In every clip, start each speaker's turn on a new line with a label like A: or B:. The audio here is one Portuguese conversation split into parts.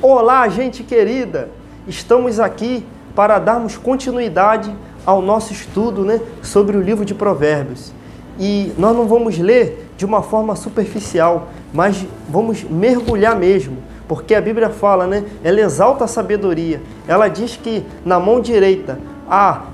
A: Olá, gente querida! Estamos aqui para darmos continuidade ao nosso estudo, sobre o livro de Provérbios. E nós não vamos ler de uma forma superficial, mas vamos mergulhar mesmo, porque a Bíblia fala, ela exalta a sabedoria. Ela diz que na mão direita há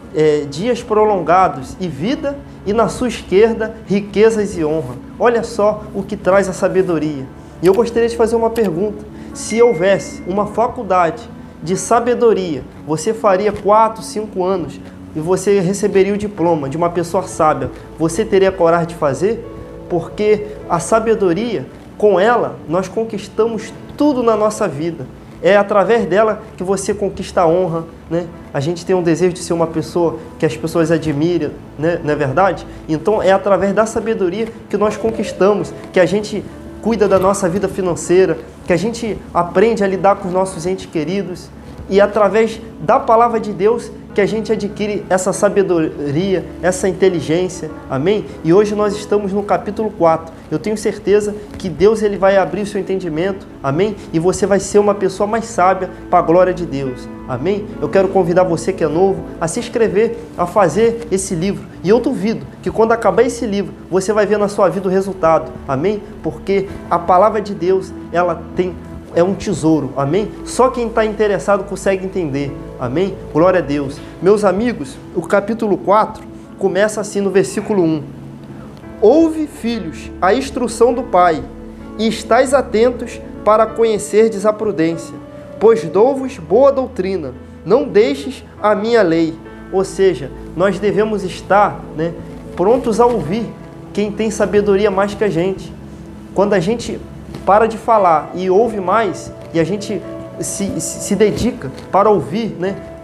A: dias prolongados e vida, e na sua esquerda riquezas e honra. Olha só o que traz a sabedoria. E eu gostaria de fazer uma pergunta. Se houvesse uma faculdade de sabedoria, você faria 4, 5 anos e você receberia o diploma de uma pessoa sábia, você teria coragem de fazer? Porque a sabedoria, com ela, nós conquistamos tudo na nossa vida. É através dela que você conquista a honra, A gente tem um desejo de ser uma pessoa que as pessoas admiram, não é verdade? Então é através da sabedoria que nós conquistamos, que a gente cuida da nossa vida financeira, que a gente aprende a lidar com os nossos entes queridos, e através da palavra de Deus que a gente adquire essa sabedoria, essa inteligência, amém? E hoje nós estamos no capítulo 4, eu tenho certeza que Deus ele vai abrir o seu entendimento, amém? E você vai ser uma pessoa mais sábia para a glória de Deus, amém? Eu quero convidar você que é novo a se inscrever, a fazer esse livro, e eu duvido que quando acabar esse livro, você vai ver na sua vida o resultado, amém? Porque a palavra de Deus, ela é um tesouro, amém? Só quem está interessado consegue entender, amém? Glória a Deus. Meus amigos, o capítulo 4 começa assim no versículo 1. Ouve, filhos, a instrução do Pai, e estais atentos para conhecerdes a prudência, pois dou-vos boa doutrina, não deixes a minha lei. Ou seja, nós devemos estar, prontos a ouvir quem tem sabedoria mais que a gente. Quando a gente para de falar e ouve mais, e a gente se dedica para ouvir,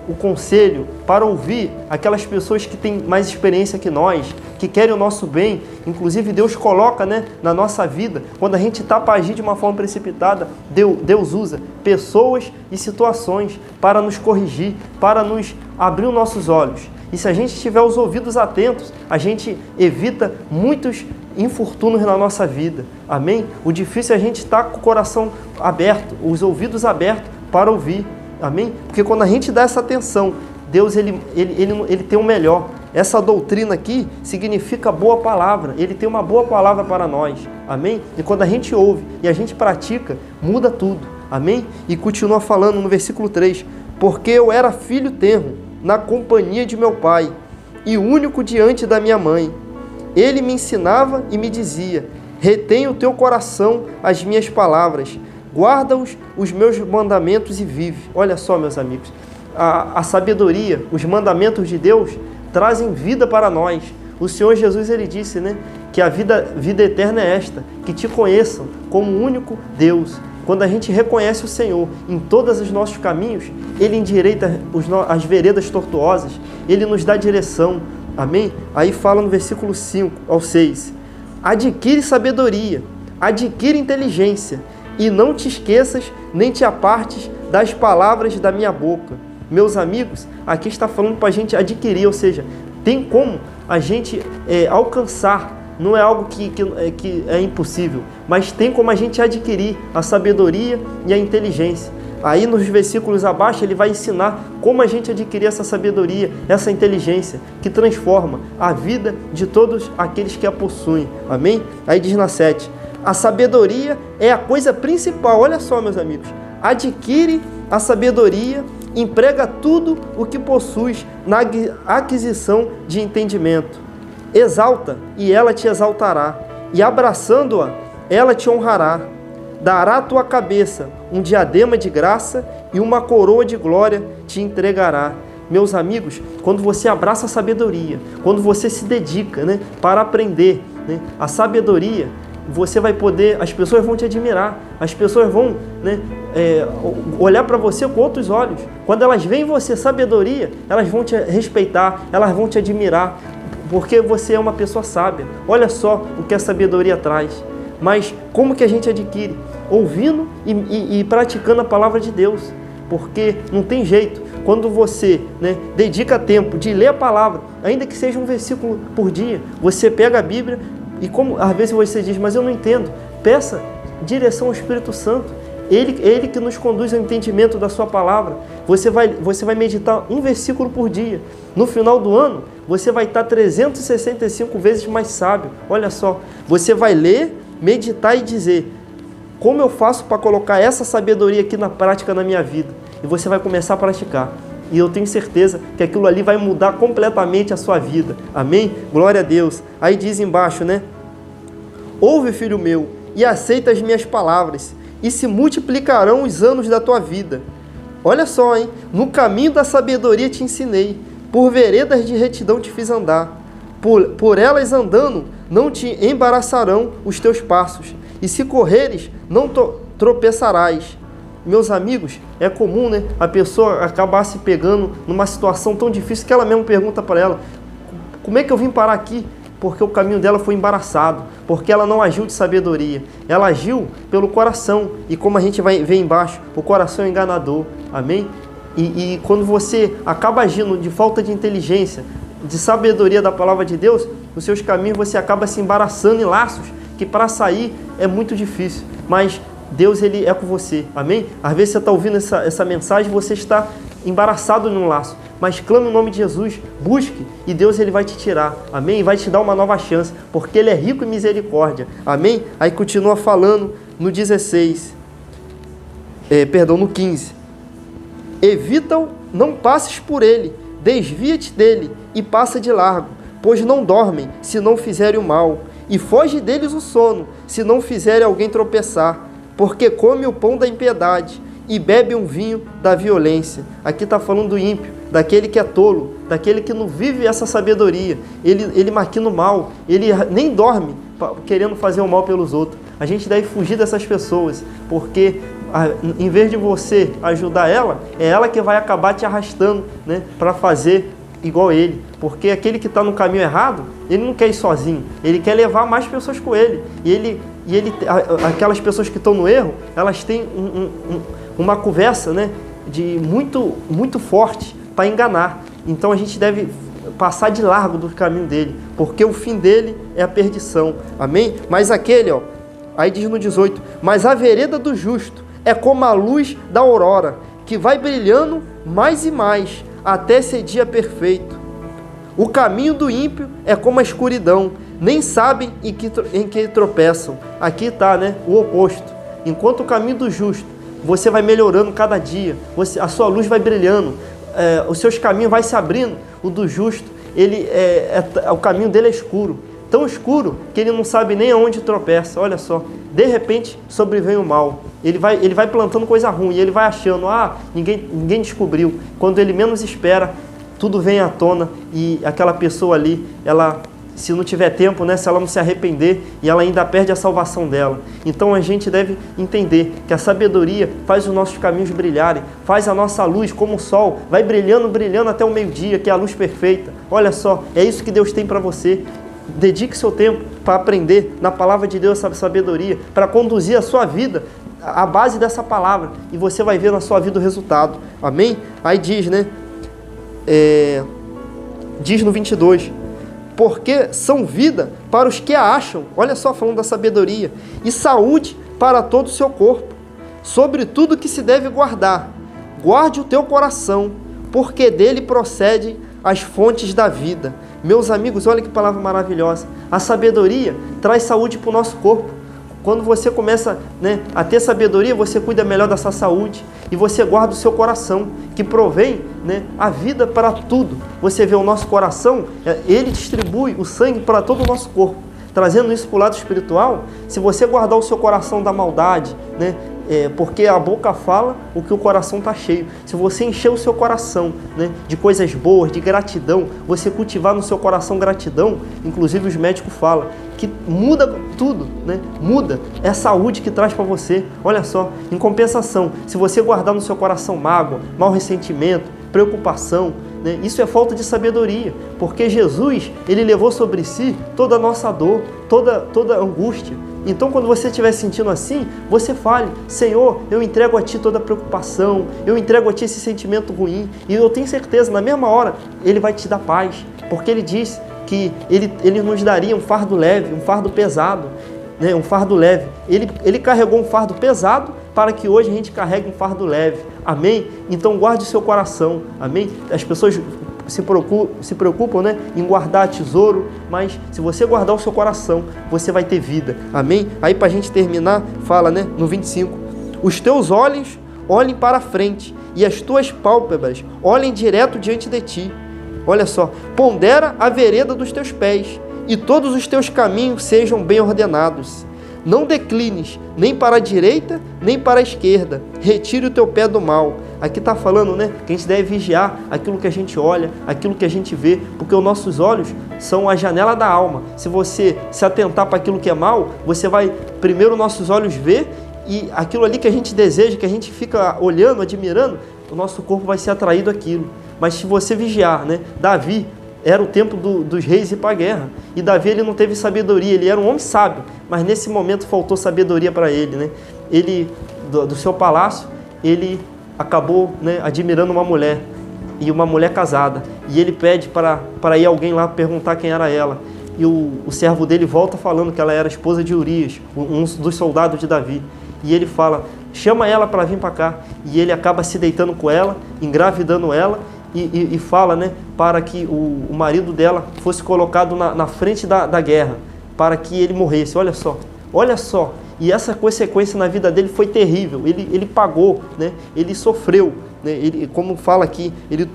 A: o conselho, para ouvir aquelas pessoas que têm mais experiência que nós, que querem o nosso bem. Inclusive Deus coloca, na nossa vida, quando a gente está para agir de uma forma precipitada, Deus usa pessoas e situações para nos corrigir, para nos abrir os nossos olhos. E se a gente tiver os ouvidos atentos, a gente evita muitos infortúnios na nossa vida, amém? O difícil é a gente estar com o coração aberto, os ouvidos abertos para ouvir, amém? Porque quando a gente dá essa atenção, Deus ele tem o melhor. Essa doutrina aqui significa boa palavra, Ele tem uma boa palavra para nós, amém? E quando a gente ouve e a gente pratica, muda tudo, amém? E continua falando no versículo 3, porque eu era filho tenro na companhia de meu pai, e único diante da minha mãe. Ele me ensinava e me dizia, retém o teu coração as minhas palavras, guarda os meus mandamentos e vive. Olha só, meus amigos, a sabedoria, os mandamentos de Deus trazem vida para nós. O Senhor Jesus, ele disse, que a vida eterna é esta, que te conheçam como o único Deus. Quando a gente reconhece o Senhor em todos os nossos caminhos, Ele endireita as veredas tortuosas, Ele nos dá direção, amém? Aí fala no versículo 5 ao 6, adquire sabedoria, adquire inteligência, e não te esqueças, nem te apartes das palavras da minha boca. Meus amigos, aqui está falando para a gente adquirir, ou seja, tem como a gente alcançar. Não é algo que é impossível, mas tem como a gente adquirir a sabedoria e a inteligência. Aí nos versículos abaixo ele vai ensinar como a gente adquirir essa sabedoria, essa inteligência, que transforma a vida de todos aqueles que a possuem. Amém? Aí diz na 7, a sabedoria é a coisa principal. Olha só, meus amigos, adquire a sabedoria, emprega tudo o que possuis na aquisição de entendimento. Exalta, e ela te exaltará, e abraçando-a, ela te honrará. Dará à tua cabeça um diadema de graça, e uma coroa de glória te entregará. Meus amigos, quando você abraça a sabedoria, quando você se dedica, para aprender, a sabedoria, você vai poder, as pessoas vão te admirar, as pessoas vão olhar para você com outros olhos. Quando elas veem em você sabedoria, elas vão te respeitar, elas vão te admirar, porque você é uma pessoa sábia. Olha só o que a sabedoria traz. Mas como que a gente adquire? Ouvindo e praticando a palavra de Deus. Porque não tem jeito. Quando você dedica tempo de ler a palavra, ainda que seja um versículo por dia, você pega a Bíblia e como às vezes você diz, mas eu não entendo, peça direção ao Espírito Santo. Ele que nos conduz ao entendimento da sua palavra. Você vai meditar um versículo por dia. No final do ano, você vai estar 365 vezes mais sábio. Olha só, você vai ler, meditar e dizer: como eu faço para colocar essa sabedoria aqui na prática na minha vida? E você vai começar a praticar. E eu tenho certeza que aquilo ali vai mudar completamente a sua vida. Amém? Glória a Deus. Aí diz embaixo, né? Ouve, filho meu, e aceita as minhas palavras, e se multiplicarão os anos da tua vida. Olha só, hein? No caminho da sabedoria te ensinei, por veredas de retidão te fiz andar. Por elas andando, não te embaraçarão os teus passos, e se correres, não tropeçarás. Meus amigos, é comum, né, a pessoa acabar se pegando numa situação tão difícil que ela mesma pergunta para ela: como é que eu vim parar aqui? Porque o caminho dela foi embaraçado, porque ela não agiu de sabedoria, ela agiu pelo coração, e como a gente vai ver embaixo, o coração é enganador, amém? E quando você acaba agindo de falta de inteligência, de sabedoria da palavra de Deus, nos seus caminhos você acaba se embaraçando em laços, que para sair é muito difícil, mas Deus, Ele é com você, amém? Às vezes você está ouvindo essa mensagem, você está embaraçado num laço, mas clame o nome de Jesus, busque, e Deus, Ele vai te tirar, amém? E vai te dar uma nova chance, porque Ele é rico em misericórdia, amém? Aí continua falando no 16, no 15: evita-o, não passes por ele, desvia-te dele e passa de largo, pois não dormem, se não fizerem o mal, e foge deles o sono, se não fizerem alguém tropeçar, porque come o pão da impiedade e bebe um vinho da violência. Aqui está falando do ímpio, daquele que é tolo, daquele que não vive essa sabedoria. Ele maquina o mal, ele nem dorme querendo fazer o mal pelos outros. A gente deve fugir dessas pessoas, porque em vez de você ajudar ela, é ela que vai acabar te arrastando, né, para fazer igual ele. Porque aquele que está no caminho errado, ele não quer ir sozinho, ele quer levar mais pessoas com ele. Aquelas pessoas que estão no erro, elas têm uma conversa, né, muito forte para enganar. Então a gente deve passar de largo do caminho dele, porque o fim dele é a perdição. Amém? Mas aquele, aí diz no 18: mas a vereda do justo é como a luz da aurora, que vai brilhando mais e mais, até ser dia perfeito. O caminho do ímpio é como a escuridão, nem sabem em que tropeçam. Aqui está, né, o oposto. Enquanto o caminho do justo, você vai melhorando cada dia, a sua luz vai brilhando, os seus caminhos vai se abrindo. O do justo, o caminho dele é escuro, tão escuro que ele não sabe nem aonde tropeça. Olha só, de repente sobrevém o mal. Ele vai plantando coisa ruim, e ele vai achando: ninguém descobriu. Quando ele menos espera, tudo vem à tona, e aquela pessoa ali, ela, se não tiver tempo, né, se ela não se arrepender, e ela ainda perde a salvação dela. Então a gente deve entender que a sabedoria faz os nossos caminhos brilharem, faz a nossa luz como o sol, vai brilhando, brilhando até o meio-dia, que é a luz perfeita. Olha só, é isso que Deus tem para você. Dedique seu tempo para aprender na palavra de Deus essa sabedoria, para conduzir a sua vida à base dessa palavra, e você vai ver na sua vida o resultado. Amém? Aí diz, né? Diz no 22: porque são vida para os que a acham. Olha só, falando da sabedoria. E saúde para todo o seu corpo. Sobre tudo que se deve guardar, guarde o teu coração, porque dele procedem as fontes da vida. Meus amigos, olha que palavra maravilhosa. A sabedoria traz saúde para o nosso corpo. Quando você começa, né, a ter sabedoria, você cuida melhor da sua saúde, e você guarda o seu coração, que provém, né, a vida para tudo. Você vê o nosso coração, ele distribui o sangue para todo o nosso corpo. Trazendo isso para o lado espiritual, se você guardar o seu coração da maldade, né, porque a boca fala o que o coração está cheio. Se você encher o seu coração, né, de coisas boas, de gratidão, você cultivar no seu coração gratidão, inclusive os médicos falam que muda tudo, né? Muda, é a saúde que traz para você. Olha só, em compensação, se você guardar no seu coração mágoa, mau ressentimento, preocupação, né, isso é falta de sabedoria, porque Jesus, ele levou sobre si toda a nossa dor, toda a angústia. Então, quando você estiver sentindo assim, você fale: Senhor, eu entrego a Ti toda a preocupação, eu entrego a Ti esse sentimento ruim, e eu tenho certeza, na mesma hora, Ele vai te dar paz, porque Ele disse que Ele nos daria um fardo leve, um fardo pesado, né, um fardo leve. Ele carregou um fardo pesado para que hoje a gente carregue um fardo leve. Amém? Então guarde o seu coração. Amém? As pessoas se preocupam, né, em guardar tesouro, mas se você guardar o seu coração, você vai ter vida. Amém? Aí para a gente terminar, fala, né, no 25: os teus olhos olhem para a frente e as tuas pálpebras olhem direto diante de ti. Olha só, pondera a vereda dos teus pés e todos os teus caminhos sejam bem ordenados. Não declines nem para a direita, nem para a esquerda. Retire o teu pé do mal. Aqui está falando, né, que a gente deve vigiar aquilo que a gente olha, aquilo que a gente vê, porque os nossos olhos são a janela da alma. Se você se atentar para aquilo que é mal, você vai, primeiro, nossos olhos ver, e aquilo ali que a gente deseja, que a gente fica olhando, admirando, o nosso corpo vai ser atraído àquilo. Mas se você vigiar, né, Davi, era o tempo dos reis ir para a guerra. E Davi, ele não teve sabedoria, ele era um homem sábio, mas nesse momento faltou sabedoria para ele, né? Ele, do seu palácio, ele acabou, né, admirando uma mulher, e uma mulher casada. E ele pede para ir alguém lá perguntar quem era ela. E o servo dele volta falando que ela era a esposa de Urias, um dos soldados de Davi. E ele fala, chama ela para vir para cá. E ele acaba se deitando com ela, engravidando ela, e fala, né, para que o marido dela fosse colocado na frente da guerra, para que ele morresse. Olha só. E essa consequência na vida dele foi terrível. Ele pagou, né, ele sofreu, né, ele, como fala aqui, ele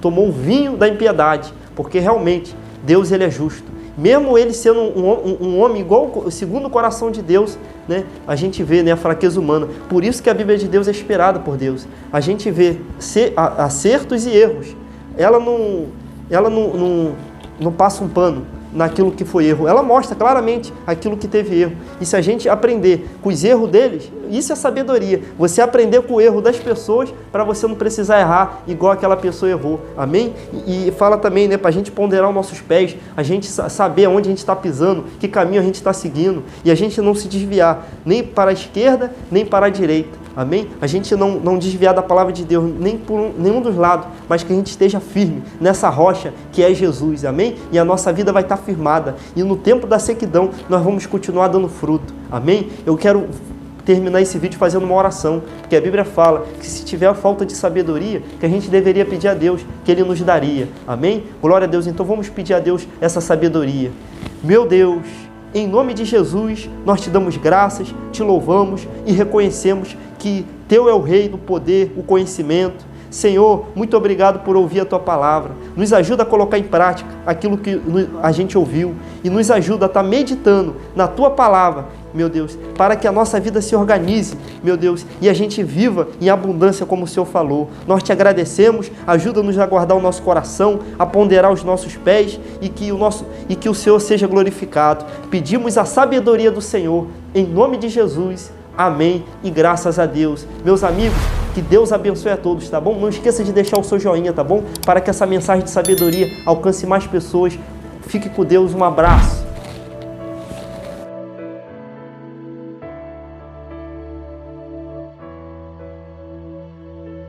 A: tomou o vinho da impiedade, porque realmente Deus, ele é justo. Mesmo ele sendo um homem igual, segundo o coração de Deus, né, a gente vê, né, a fraqueza humana. Por isso que a Bíblia de Deus é inspirada por Deus. A gente vê acertos e erros. Ela não passa um pano naquilo que foi erro. Ela mostra claramente aquilo que teve erro. E se a gente aprender com os erros deles, isso é sabedoria. Você aprender com o erro das pessoas para você não precisar errar igual aquela pessoa errou. Amém? E fala também, né, para a gente ponderar os nossos pés, a gente saber onde a gente está pisando, que caminho a gente está seguindo, e a gente não se desviar nem para a esquerda, nem para a direita. Amém? A gente não desviar da palavra de Deus, nem por nenhum dos lados, mas que a gente esteja firme nessa rocha que é Jesus. Amém? E a nossa vida vai estar firmada. E no tempo da sequidão, nós vamos continuar dando fruto. Amém? Eu quero terminar esse vídeo fazendo uma oração, porque a Bíblia fala que se tiver falta de sabedoria, que a gente deveria pedir a Deus, que Ele nos daria. Amém? Glória a Deus. Então vamos pedir a Deus essa sabedoria. Meu Deus, em nome de Jesus, nós te damos graças, te louvamos e reconhecemos que Teu é o Rei do poder, o conhecimento. Senhor, muito obrigado por ouvir a Tua palavra. Nos ajuda a colocar em prática aquilo que a gente ouviu e nos ajuda a estar meditando na Tua palavra, meu Deus, para que a nossa vida se organize, meu Deus, e a gente viva em abundância como o Senhor falou. Nós te agradecemos, ajuda-nos a guardar o nosso coração, a ponderar os nossos pés e que o Senhor seja glorificado. Pedimos a sabedoria do Senhor, em nome de Jesus. Amém e graças a Deus. Meus amigos, que Deus abençoe a todos, tá bom? Não esqueça de deixar o seu joinha, tá bom? Para que essa mensagem de sabedoria alcance mais pessoas. Fique com Deus, um abraço.